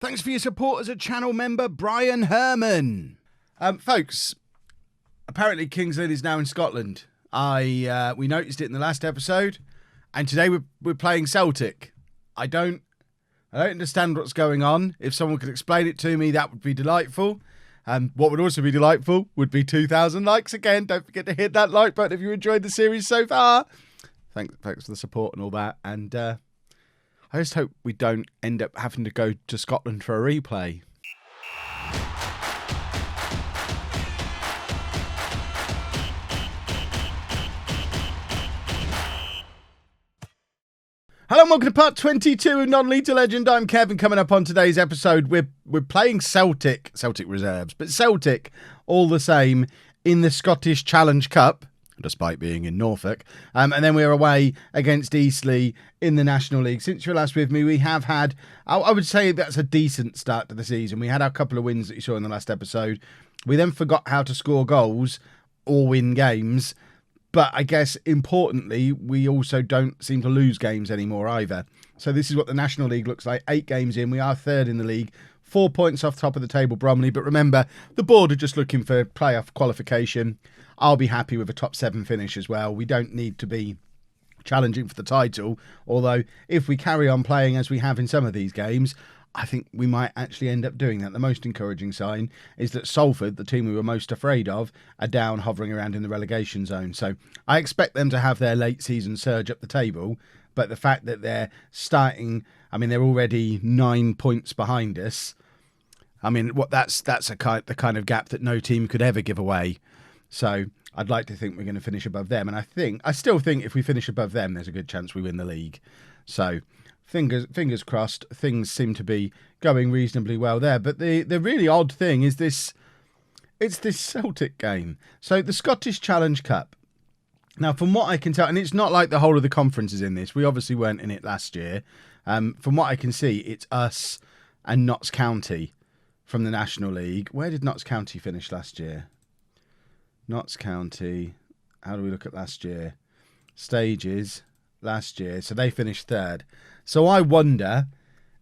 Thanks for your support as a channel member, Brian Herman. Folks, apparently Kings Lynn is now in Scotland. We noticed it in the last episode, and today we're playing Celtic. I don't understand what's going on. If someone could explain it to me, that would be delightful. What would also be delightful would be 2,000 likes again. Don't forget to hit that like button if you enjoyed the series so far. Thanks for the support and all that. And I just hope we don't end up having to go to Scotland for a replay. Hello and welcome to part 22 of Non-Lethal Legend. I'm Kevin. Coming up on today's episode, we're playing Celtic Reserves, but Celtic all the same in the Scottish Challenge Cup, despite being in Norfolk. And then we're away against Eastleigh in the National League. Since you're last with me, we have had, I would say that's a decent start to the season. We had our couple of wins that you saw in the last episode. We then forgot how to score goals or win games. But I guess, importantly, we also don't seem to lose games anymore either. So this is what the National League looks like. 8 games in. We are third in the league. 4 points off top of the table, Bromley. But remember, the board are just looking for playoff qualification. I'll be happy with a top 7 finish as well. We don't need to be challenging for the title. Although, if we carry on playing as we have in some of these games, I think we might actually end up doing that. The most encouraging sign is that Salford, the team we were most afraid of, are down hovering around in the relegation zone. So I expect them to have their late season surge up the table. But the fact that they're starting, they're already 9 points behind us. That's the kind of gap that no team could ever give away. So I'd like to think we're going to finish above them. And I still think if we finish above them, there's a good chance we win the league. So fingers crossed, things seem to be going reasonably well there. But the really odd thing is this Celtic game. So the Scottish Challenge Cup. Now, from what I can tell, and it's not like the whole of the conference is in this. We obviously weren't in it last year. From what I can see, it's us and Notts County from the National League. Where did Notts County finish last year? Notts County, how do we look at last year? Stages, last year. So they finished third. So I wonder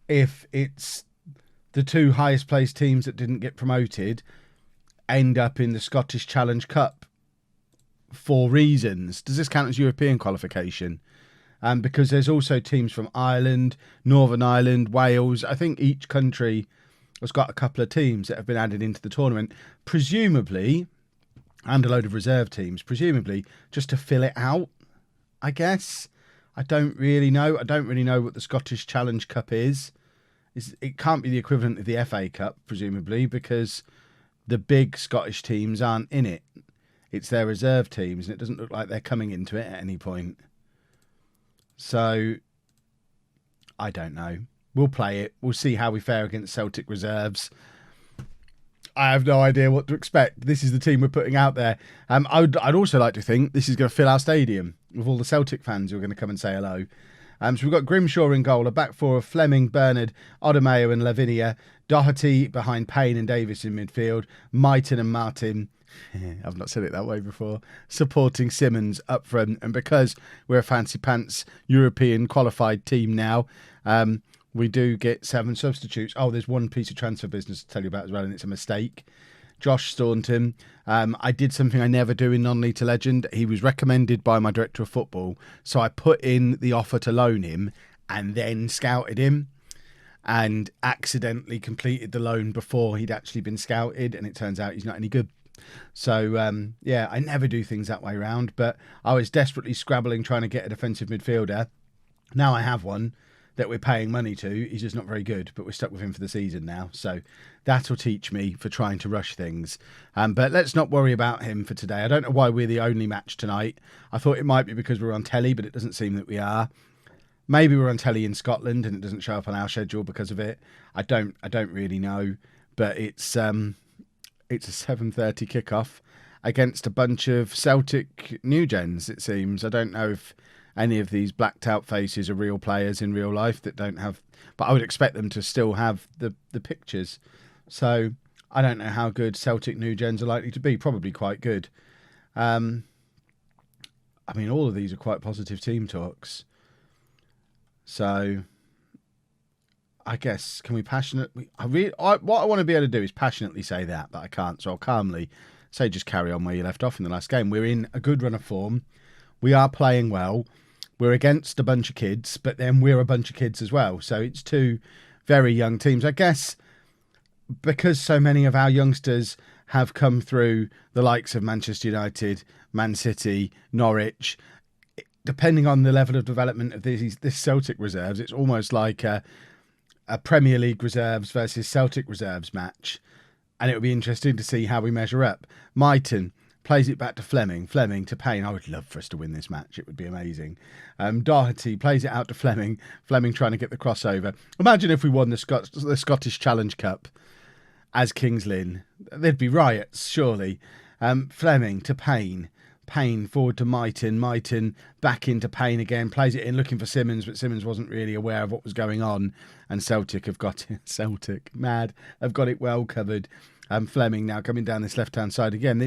if it's the 2 highest placed teams that didn't get promoted end up in the Scottish Challenge Cup for reasons. Does this count as European qualification? Because there's also teams from Ireland, Northern Ireland, Wales. I think each country has got a couple of teams that have been added into the tournament, presumably, and a load of reserve teams, presumably just to fill it out, I guess. I don't really know. I don't really know what the Scottish Challenge Cup is. It can't be the equivalent of the FA Cup, presumably, because the big Scottish teams aren't in it. It's their reserve teams, and it doesn't look like they're coming into it at any point. So, I don't know. We'll play it. We'll see how we fare against Celtic Reserves. I have no idea what to expect. This is the team we're putting out there. I'd also like to think this is going to fill our stadium with all the Celtic fans who are going to come and say hello. So we've got Grimshaw in goal, a back four of Fleming, Bernard, Odomeo and Lavinia, Doherty behind Payne and Davis in midfield, Mighton and Martin, I've not said it that way before, supporting Simmons up front. And because we're a fancy pants European qualified team now, we do get 7 substitutes. Oh, there's one piece of transfer business to tell you about as well, and it's a mistake. Josh Staunton. I did something I never do in Non-Lethal Legend. He was recommended by my director of football, so I put in the offer to loan him and then scouted him and accidentally completed the loan before he'd actually been scouted, and it turns out he's not any good. So, I never do things that way round, but I was desperately scrabbling trying to get a defensive midfielder. Now I have one that we're paying money to. He's just not very good, but we're stuck with him for the season now. So that'll teach me for trying to rush things. But let's not worry about him for today. I don't know why we're the only match tonight. I thought it might be because we're on telly, but it doesn't seem that we are. Maybe we're on telly in Scotland and it doesn't show up on our schedule because of it. I don't really know. But it's a 7:30 kickoff against a bunch of Celtic new gens, it seems. I don't know if any of these blacked out faces are real players in real life that don't have, but I would expect them to still have the pictures. So I don't know how good Celtic new gens are likely to be. Probably quite good. All of these are quite positive team talks. So I guess, can we passionately... what I want to be able to do is passionately say that, but I can't. So I'll calmly say just carry on where you left off in the last game. We're in a good run of form. We are playing well. We're against a bunch of kids, but then we're a bunch of kids as well. So it's two very young teams. I guess because so many of our youngsters have come through the likes of Manchester United, Man City, Norwich, depending on the level of development of this Celtic Reserves, it's almost like a Premier League Reserves versus Celtic Reserves match. And it would be interesting to see how we measure up. Myton plays it back to Fleming. Fleming to Payne. I would love for us to win this match. It would be amazing. Doherty plays it out to Fleming. Fleming trying to get the crossover. Imagine if we won the Scottish Challenge Cup as Kings Lynn. There'd be riots, surely. Fleming to Payne. Payne forward to Myton. Myton back into Payne again. Plays it in looking for Simmons, but Simmons wasn't really aware of what was going on. And Celtic have got it. Celtic, mad, have got it well covered. Fleming now coming down this left-hand side again.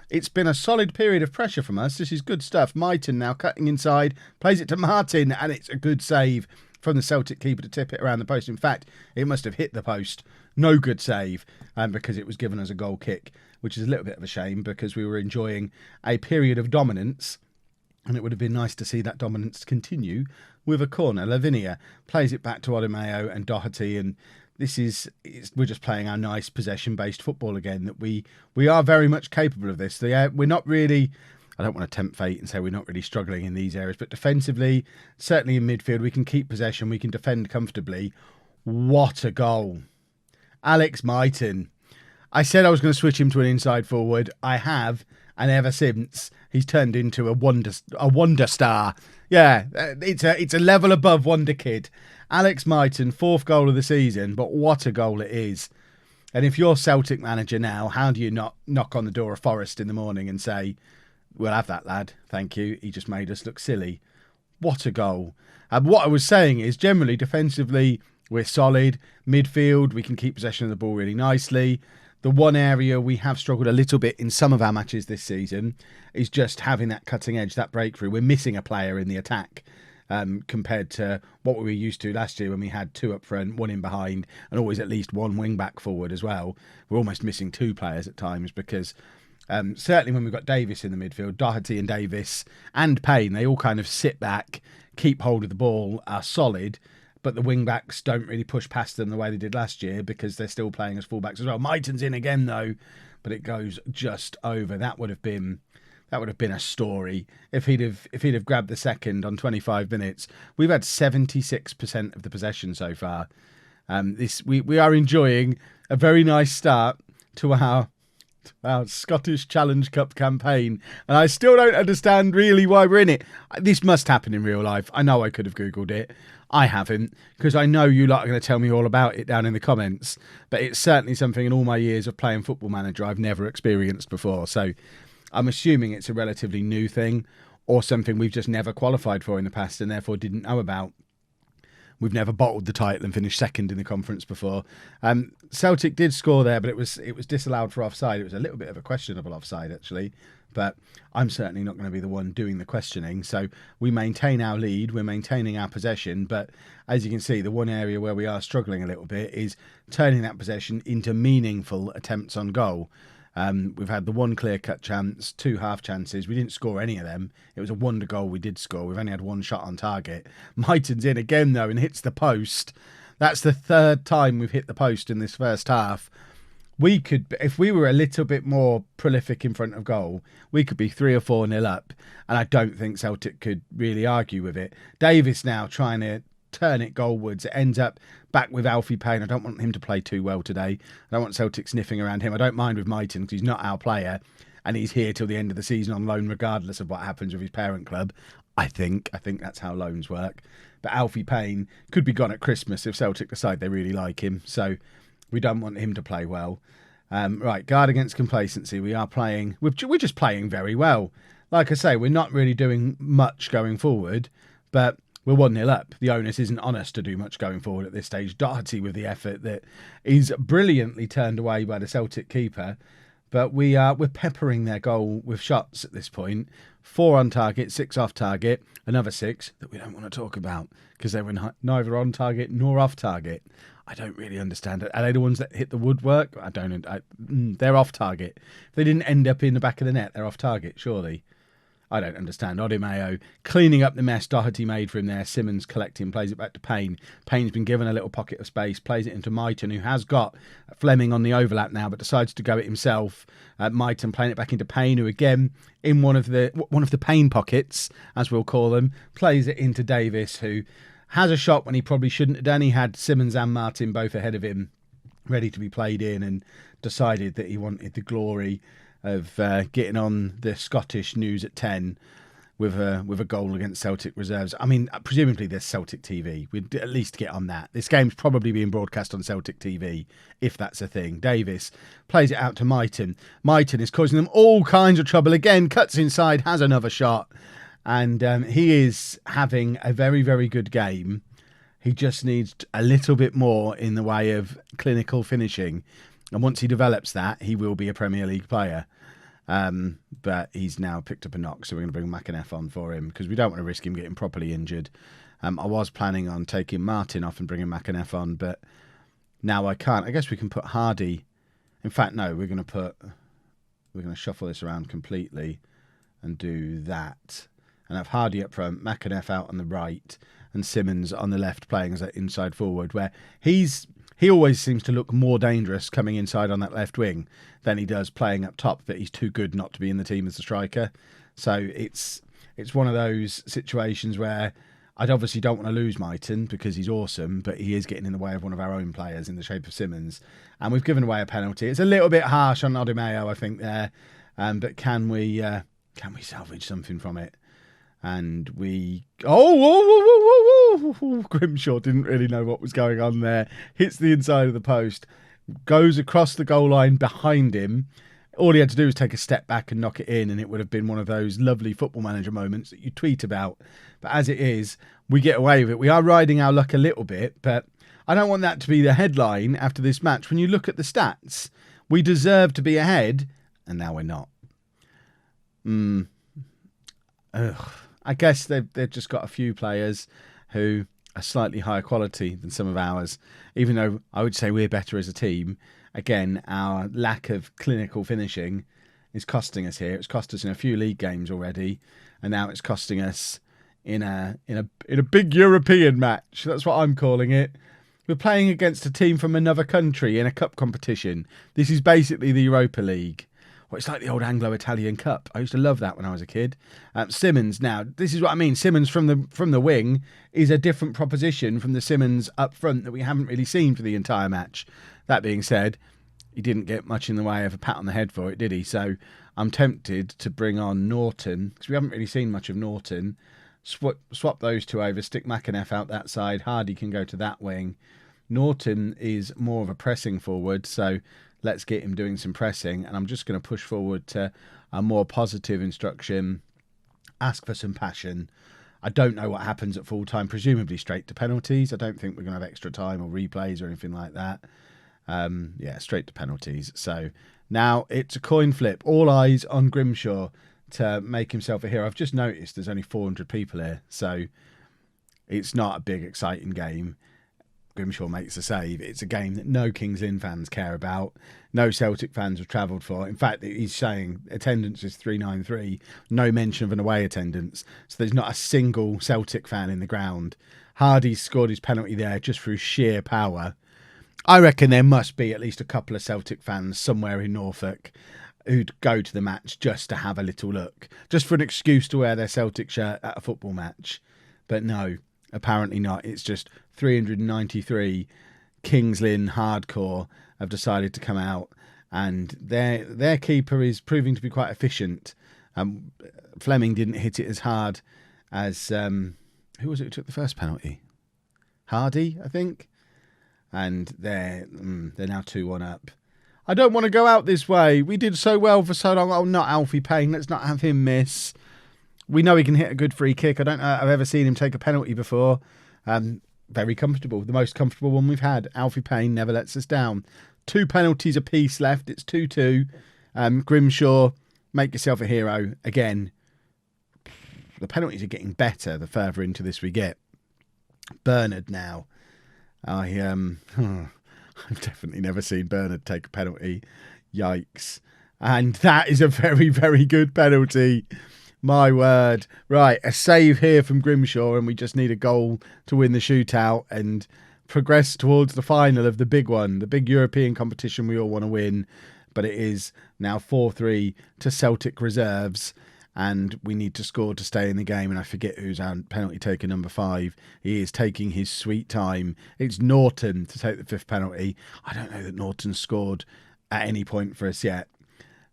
It's been a solid period of pressure from us. This is good stuff. Myton now cutting inside, plays it to Martin, and it's a good save from the Celtic keeper to tip it around the post. In fact, it must have hit the post. No good save, because it was given as a goal kick, which is a little bit of a shame because we were enjoying a period of dominance, and it would have been nice to see that dominance continue with a corner. Lavinia plays it back to Odemeo and Doherty, and we're just playing our nice possession-based football again. That we are very much capable of this. We're not really. I don't want to tempt fate and say we're not really struggling in these areas, but defensively, certainly in midfield, we can keep possession. We can defend comfortably. What a goal, Alex Myton! I said I was going to switch him to an inside forward. I have, and ever since he's turned into a wonder star. Yeah, it's a level above Wonder Kid. Alex Myton, 4th goal of the season, but what a goal it is. And if you're Celtic manager now, how do you not knock on the door of Forest in the morning and say, we'll have that lad, thank you, he just made us look silly. What a goal. What I was saying is, generally, defensively, we're solid. Midfield, we can keep possession of the ball really nicely. The one area we have struggled a little bit in some of our matches this season is just having that cutting edge, that breakthrough. We're missing a player in the attack. Compared to what we were used to last year when we had 2 up front, 1 in behind, and always at least 1 wing back forward as well. We're almost missing 2 players at times because certainly when we've got Davis in the midfield, Doherty and Davis and Payne, they all kind of sit back, keep hold of the ball, are solid, but the wing backs don't really push past them the way they did last year because they're still playing as full backs as well. Myton's in again though, but it goes just over. That would have been a story if he'd have grabbed the second on 25 minutes. We've had 76% of the possession so far. We are enjoying a very nice start to our Scottish Challenge Cup campaign, and I still don't understand really why we're in it. This must happen in real life. I know I could have Googled it. I haven't, because I know you lot are going to tell me all about it down in the comments, but it's certainly something in all my years of playing Football Manager I've never experienced before. So I'm assuming it's a relatively new thing or something we've just never qualified for in the past and therefore didn't know about. We've never bottled the title and finished second in the conference before. Celtic did score there, but it was disallowed for offside. It was a little bit of a questionable offside, actually. But I'm certainly not going to be the one doing the questioning. So we maintain our lead. We're maintaining our possession. But as you can see, the one area where we are struggling a little bit is turning that possession into meaningful attempts on goal. We've had the 1 clear-cut chance, 2 half chances. We didn't score any of them. It was a wonder goal we did score. We've only had 1 shot on target. Myton's in again, though, and hits the post. That's the 3rd time we've hit the post in this first half. We could, if we were a little bit more prolific in front of goal, we could be 3 or 4-0 up, and I don't think Celtic could really argue with it. Davis now trying to turn it goalwards. It ends up back with Alfie Payne. I don't want him to play too well today. I don't want Celtic sniffing around him. I don't mind with Myton because he's not our player and he's here till the end of the season on loan regardless of what happens with his parent club. I think that's how loans work. But Alfie Payne could be gone at Christmas if Celtic decide they really like him. So we don't want him to play well. Right, guard against complacency. We're just playing very well. Like I say, we're not really doing much going forward, but we're 1-0 up. The onus isn't on us to do much going forward at this stage. Doherty with the effort that is brilliantly turned away by the Celtic keeper. But we're peppering their goal with shots at this point. 4 on target, 6 off target, another 6 that we don't want to talk about because they were neither on target nor off target. I don't really understand it. Are they the ones that hit the woodwork? They're off target. If they didn't end up in the back of the net, they're off target, surely. I don't understand. Odimeo cleaning up the mess Doherty made for him there. Simmons collecting, plays it back to Payne. Payne's been given a little pocket of space, plays it into Mighton, who has got Fleming on the overlap now, but decides to go it himself. Mighton playing it back into Payne, who again, in one of the Payne pockets, as we'll call them, plays it into Davis, who has a shot when he probably shouldn't have done. He had Simmons and Martin both ahead of him, ready to be played in, and decided that he wanted the glory of getting on the Scottish news at 10 with a goal against Celtic Reserves. I mean, presumably there's Celtic TV. We'd at least get on that. This game's probably being broadcast on Celtic TV, if that's a thing. Davis plays it out to Mighton. Mighton is causing them all kinds of trouble. Again, cuts inside, has another shot. And he is having a very, very good game. He just needs a little bit more in the way of clinical finishing. And once he develops that, he will be a Premier League player. But he's now picked up a knock, so we're going to bring McAneff on for him because we don't want to risk him getting properly injured. I was planning on taking Martin off and bringing McAneff on, but now I can't. I guess we can put Hardy. In fact, no, we're going to shuffle this around completely and do that. And have Hardy up front, McAneff out on the right, and Simmons on the left playing as that inside forward, where he always seems to look more dangerous coming inside on that left wing than he does playing up top, but he's too good not to be in the team as a striker. So it's one of those situations where I obviously don't want to lose Mighton because he's awesome, but he is getting in the way of one of our own players in the shape of Simmons. And we've given away a penalty. It's a little bit harsh on Odimeo, I think, there. But can we salvage something from it? And we... Grimshaw didn't really know what was going on there. Hits the inside of the post. Goes across the goal line behind him. All he had to do was take a step back and knock it in, and it would have been one of those lovely Football Manager moments that you tweet about. But as it is, we get away with it. We are riding our luck a little bit, but I don't want that to be the headline after this match. When you look at the stats, we deserve to be ahead, and now we're not. I guess they've just got a few players who are slightly higher quality than some of ours, even though I would say we're better as a team. Again, our lack of clinical finishing is costing us here. It's cost us in a few league games already, and now it's costing us in a big European match. That's what I'm calling it. We're playing against a team from another country in a cup competition. This is basically the Europa League. Well, it's like the old Anglo-Italian Cup. I used to love that when I was a kid. Simmons, now, this is what I mean. Simmons from the wing is a different proposition from the Simmons up front that we haven't really seen for the entire match. That being said, he didn't get much in the way of a pat on the head for it, did he? So I'm tempted to bring on Norton, because we haven't really seen much of Norton. Swap those two over, stick McAneff out that side. Hardy can go to that wing. Norton is more of a pressing forward, so let's get him doing some pressing. And I'm just going to push forward to a more positive instruction. Ask for some passion. I don't know what happens at full time, presumably straight to penalties. I don't think we're going to have extra time or replays or anything like that. Straight to penalties. So now it's a coin flip. All eyes on Grimshaw to make himself a hero. I've just noticed there's only 400 people here, so it's not a big, exciting game. Grimshaw makes a save. It's a game that no Kings Lynn fans care about. No Celtic fans have travelled for. In fact, he's saying attendance is 393. No mention of an away attendance. So there's not a single Celtic fan in the ground. Hardy scored his penalty there just through sheer power. I reckon there must be at least a couple of Celtic fans somewhere in Norfolk who'd go to the match just to have a little look. Just for an excuse to wear their Celtic shirt at a football match. But no, apparently not. It's just 393 Kings Lynn hardcore have decided to come out, and their keeper is proving to be quite efficient. Fleming didn't hit it as hard as who was it who took the first penalty? Hardy, I think. And they're now 2-1 up. I don't want to go out this way. We did so well for so long. Oh, not Alfie Payne. Let's not have him miss. We know he can hit a good free kick. I don't know I've ever seen him take a penalty before. Very comfortable. The most comfortable one we've had. Alfie Payne never lets us down. 2 penalties apiece left. It's 2-2. Grimshaw, make yourself a hero. Again, the penalties are getting better the further into this we get. Bernard now. I've definitely never seen Bernard take a penalty. Yikes. And that is a very, very good penalty. My word. Right, a save here from Grimshaw, and we just need a goal to win the shootout and progress towards the final of the big one, the big European competition we all want to win. But it is now 4-3 to Celtic Reserves, and we need to score to stay in the game. And I forget who's our penalty taker, number 5. He is taking his sweet time. It's Norton to take the 5th penalty. I don't know that Norton scored at any point for us yet.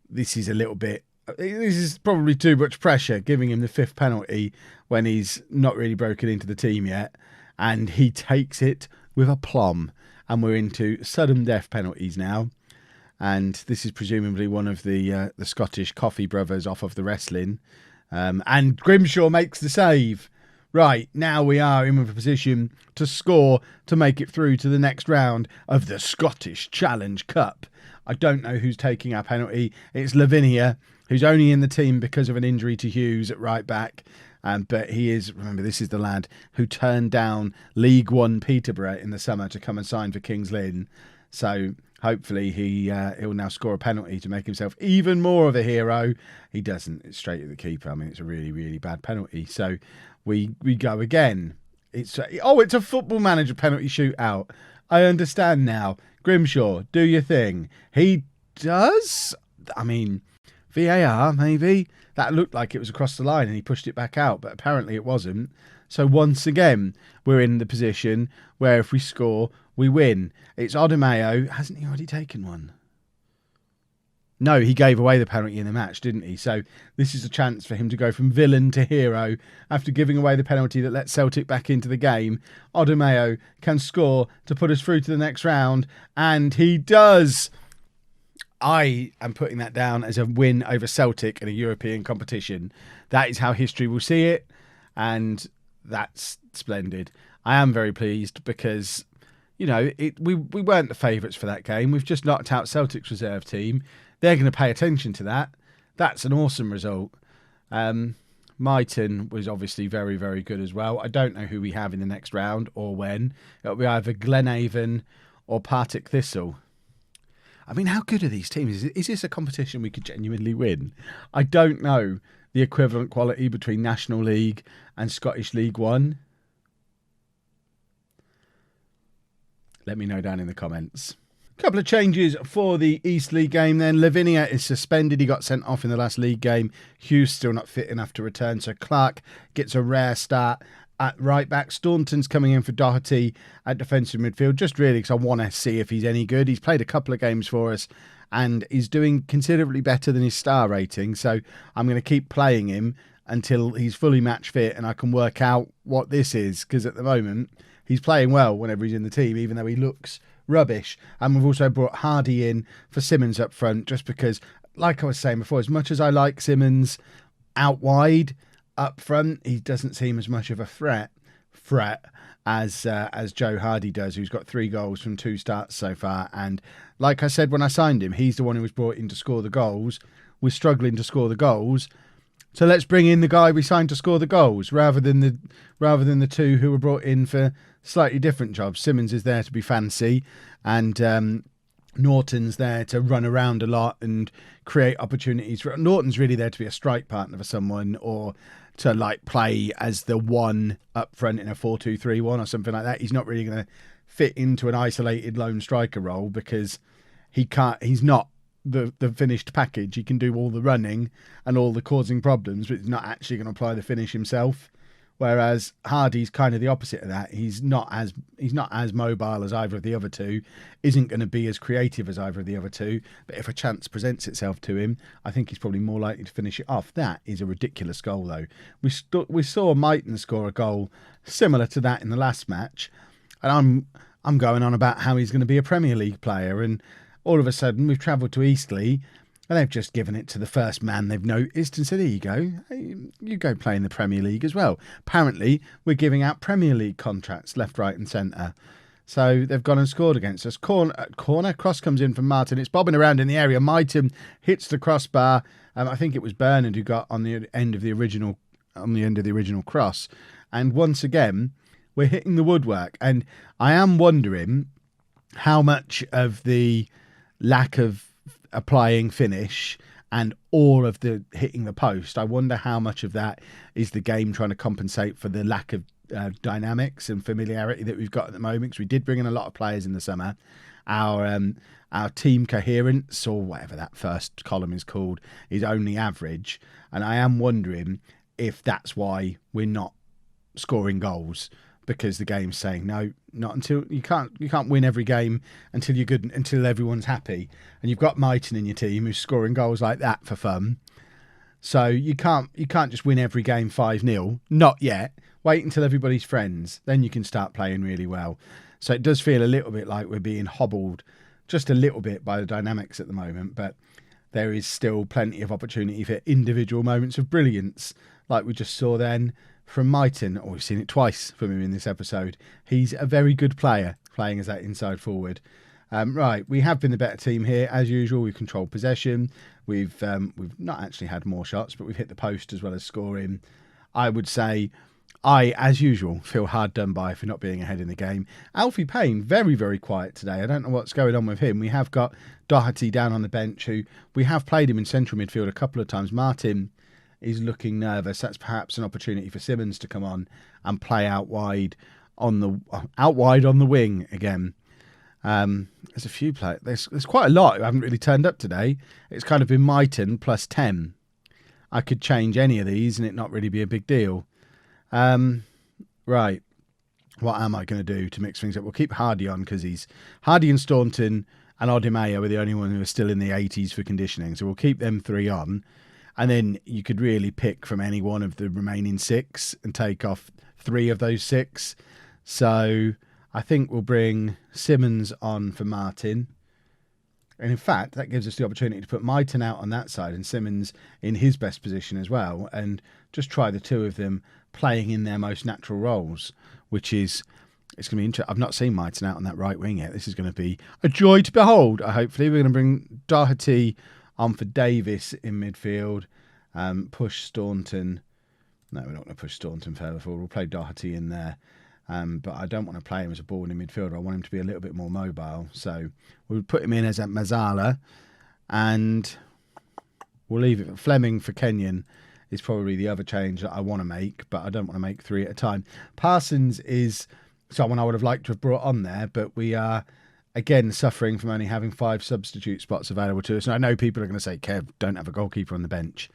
This is probably too much pressure, giving him the 5th penalty when he's not really broken into the team yet. And he takes it with aplomb. And we're into sudden death penalties now. And this is presumably one of the Scottish Coffey brothers off of the wrestling. And Grimshaw makes the save. Right, now we are in a position to score to make it through to the next round of the Scottish Challenge Cup. I don't know who's taking our penalty. It's Lavinia, who's only in the team because of an injury to Hughes at right back. But he is, remember, this is the lad who turned down League One Peterborough in the summer to come and sign for Kings Lynn. So hopefully he'll now score a penalty to make himself even more of a hero. He doesn't. It's straight at the keeper. I mean, it's a really, really bad penalty. So we go again. It's a Football Manager penalty shootout. I understand now. Grimshaw, do your thing. He does. I mean, VAR, maybe. That looked like it was across the line and he pushed it back out, but apparently it wasn't. So once again, we're in the position where if we score, we win. It's Odemeo. Hasn't he already taken one? No, he gave away the penalty in the match, didn't he? So this is a chance for him to go from villain to hero after giving away the penalty that lets Celtic back into the game. Odemeo can score to put us through to the next round, and he does. I am putting that down as a win over Celtic in a European competition. That is how history will see it, and that's splendid. I am very pleased because, you know, we weren't the favourites for that game. We've just knocked out Celtic's reserve team. They're going to pay attention to that. That's an awesome result. Myton was obviously very, very good as well. I don't know who we have in the next round or when. It'll be either Glenavon or Partick Thistle. I mean, how good are these teams? Is this a competition we could genuinely win? I don't know the equivalent quality between National League and Scottish League One. Let me know down in the comments. Couple of changes for the Eastleigh game then. Lavinia is suspended. He got sent off in the last league game. Hughes still not fit enough to return. So Clark gets a rare start at right back. Staunton's coming in for Doherty at defensive midfield. Just really because I want to see if he's any good. He's played a couple of games for us and he's doing considerably better than his star rating. So I'm going to keep playing him until he's fully match fit and I can work out what this is. Because at the moment, he's playing well whenever he's in the team, even though he looks rubbish. And we've also brought Hardy in for Simmons up front, just because, like I was saying before, as much as I like Simmons out wide, up front, he doesn't seem as much of a threat as Joe Hardy does, who's got 3 goals from 2 starts so far. And like I said when I signed him, he's the one who was brought in to score the goals. We're struggling to score the goals. So let's bring in the guy we signed to score the goals rather than the 2 who were brought in for slightly different jobs. Simmons is there to be fancy and Norton's there to run around a lot and create opportunities. Norton's really there to be a strike partner for someone or to like play as the one up front in a 4-2-3-1 or something like that. He's not really going to fit into an isolated lone striker role because he's not the finished package. He can do all the running and all the causing problems, but he's not actually going to apply the finish himself. Whereas Hardy's kind of the opposite of that. He's not as mobile as either of the other 2, isn't going to be as creative as either of the other 2. But if a chance presents itself to him, I think he's probably more likely to finish it off. That is a ridiculous goal, though. We saw Myton score a goal similar to that in the last match, and I'm going on about how he's going to be a Premier League player, and all of a sudden we've travelled to Eastleigh. And they've just given it to the first man they've noticed and said, here you go. You go play in the Premier League as well. Apparently, we're giving out Premier League contracts left, right and centre. So they've gone and scored against us. Corner, cross comes in from Martin. It's bobbing around in the area. Myton hits the crossbar. I think it was Bernard who got on the end of the original cross. And once again, we're hitting the woodwork. And I am wondering how much of the lack of applying finish and all of the hitting the post, I wonder how much of that is the game trying to compensate for the lack of dynamics and familiarity that we've got at the moment. Because we did bring in a lot of players in the summer. Our team coherence, or whatever that first column is called, is only average. And I am wondering if that's why we're not scoring goals, because the game's saying no, not until you can't win every game until you're good, until everyone's happy. And you've got Mighton in your team who's scoring goals like that for fun. So you can't just win every game 5-0. Not yet. Wait until everybody's friends. Then you can start playing really well. So it does feel a little bit like we're being hobbled just a little bit by the dynamics at the moment, but there is still plenty of opportunity for individual moments of brilliance, like we just saw then from Mighton, or we've seen it twice from him in this episode. He's a very good player, playing as that inside forward. Right, we have been the better team here, as usual. We've controlled possession. We've not actually had more shots, but we've hit the post as well as scoring. I would say I, as usual, feel hard done by for not being ahead in the game. Alfie Payne, very, very quiet today. I don't know what's going on with him. We have got Doherty down on the bench, who we have played him in central midfield a couple of times. Martin is looking nervous. That's perhaps an opportunity for Simmons to come on and play out wide on the wing again. There's a few players. There's quite a lot who haven't really turned up today. It's kind of been Mighton plus 10. I could change any of these and it not really be a big deal. Right. What am I going to do to mix things up? We'll keep Hardy on because Hardy and Staunton and Odimea were the only one who are still in the 80s for conditioning. So we'll keep them 3 on. And then you could really pick from any one of the remaining 6 and take off 3 of those 6. So I think we'll bring Simmons on for Martin. And in fact, that gives us the opportunity to put Mighton out on that side and Simmons in his best position as well. And just try the 2 of them playing in their most natural roles, which is, it's going to be interesting. I've not seen Mighton out on that right wing yet. This is going to be a joy to behold. Hopefully we're going to bring Doherty on for Davis in midfield. Push Staunton. No, we're not going to push Staunton further forward. We'll play Doherty in there. But I don't want to play him as a ball in midfielder. I want him to be a little bit more mobile. So we'll put him in as a Mazzala and we'll leave it. Fleming for Kenyon is probably the other change that I want to make, but I don't want to make 3 at a time. Parsons is someone I would have liked to have brought on there, but we are, again, suffering from only having 5 substitute spots available to us. And I know people are going to say, Kev, don't have a goalkeeper on the bench.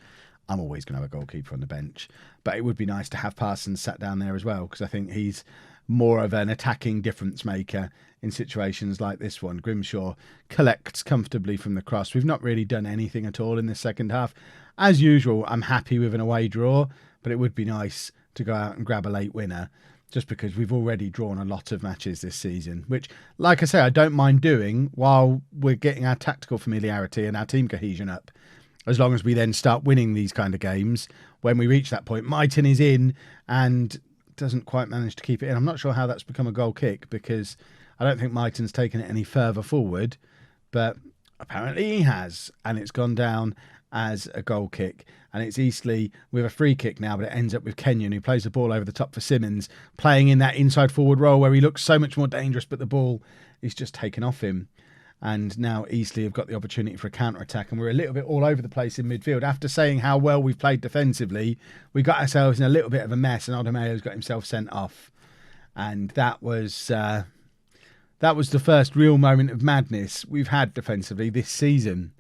I'm always going to have a goalkeeper on the bench. But it would be nice to have Parsons sat down there as well, because I think he's more of an attacking difference maker in situations like this one. Grimshaw collects comfortably from the cross. We've not really done anything at all in the second half. As usual, I'm happy with an away draw, but it would be nice to go out and grab a late winner, just because we've already drawn a lot of matches this season, which, like I say, I don't mind doing while we're getting our tactical familiarity and our team cohesion up. As long as we then start winning these kind of games, when we reach that point, Mighton is in and doesn't quite manage to keep it in. I'm not sure how that's become a goal kick, because I don't think Mighton's taken it any further forward, but apparently he has, and it's gone down as a goal kick. And it's Eastleigh with a free kick now, but it ends up with Kenyon, who plays the ball over the top for Simmons, playing in that inside forward role where he looks so much more dangerous, but the ball is just taken off him. And now Eastleigh have got the opportunity for a counter-attack, and we're a little bit all over the place in midfield. After saying how well we've played defensively, we got ourselves in a little bit of a mess, and Odomeo's got himself sent off. And that was the first real moment of madness we've had defensively this season.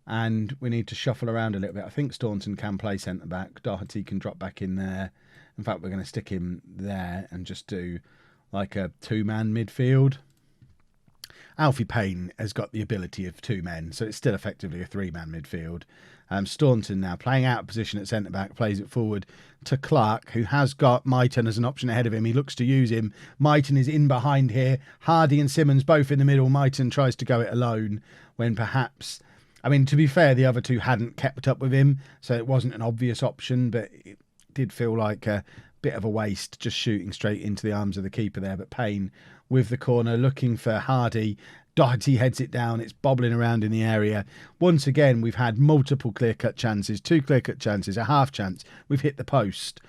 And we need to shuffle around a little bit. I think Staunton can play centre-back. Doherty can drop back in there. In fact, we're going to stick him there and just do like a 2-man midfield. Alfie Payne has got the ability of 2 men, so it's still effectively a 3-man midfield. Staunton now playing out of position at centre-back, plays it forward to Clark, who has got Mighton as an option ahead of him. He looks to use him. Mighton is in behind here. Hardy and Simmons both in the middle. Mighton tries to go it alone when perhaps... I mean, to be fair, the other 2 hadn't kept up with him, so it wasn't an obvious option, but it did feel like a bit of a waste just shooting straight into the arms of the keeper there. But Payne with the corner looking for Hardy. Doherty heads it down. It's bobbling around in the area. Once again, we've had multiple clear-cut chances, 2 clear-cut chances, a half chance. We've hit the post.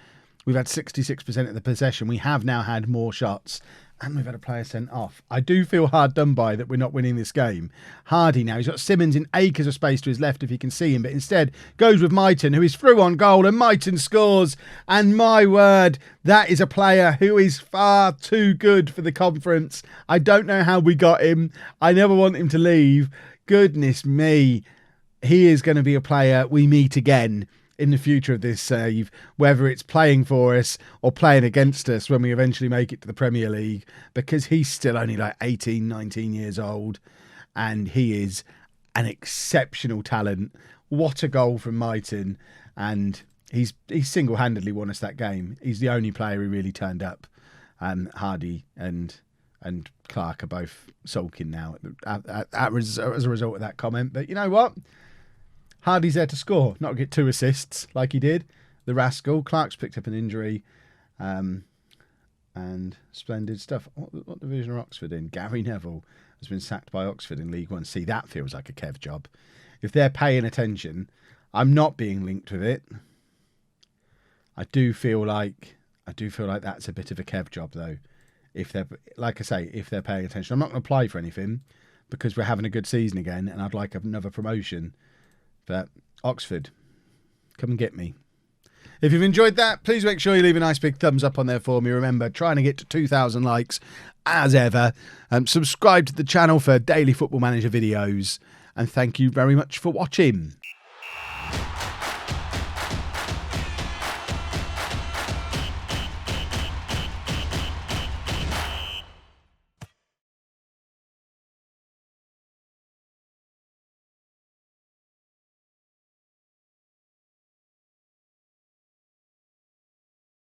We've had 66% of the possession. We have now had more shots. And we've had a player sent off. I do feel hard done by that we're not winning this game. Hardy now, he's got Simmons in acres of space to his left if he can see him, but instead goes with Myton, who is through on goal, and Myton scores. And my word, that is a player who is far too good for the conference. I don't know how we got him. I never want him to leave. Goodness me. He is going to be a player we meet again in the future of this save, whether it's playing for us or playing against us when we eventually make it to the Premier League, because he's still only like 18, 19 years old, and he is an exceptional talent. What a goal from Myton, and he's single-handedly won us that game. He's the only player who really turned up. Hardy and Clark are both sulking now as a result of that comment, but you know what? Hardy's there to score, not get 2 assists like he did. The rascal. Clark's picked up an injury. And splendid stuff. What division are Oxford in? Gary Neville has been sacked by Oxford in League One. See, that feels like a Kev job. If they're paying attention, I'm not being linked with it. I do feel like that's a bit of a Kev job, though. If they're, like I say, if they're paying attention. I'm not going to apply for anything because we're having a good season again and I'd like another promotion. But Oxford, come and get me. If you've enjoyed that, please make sure you leave a nice big thumbs up on there for me. Remember, trying to get to 2,000 likes as ever. Subscribe to the channel for daily Football Manager videos. And thank you very much for watching.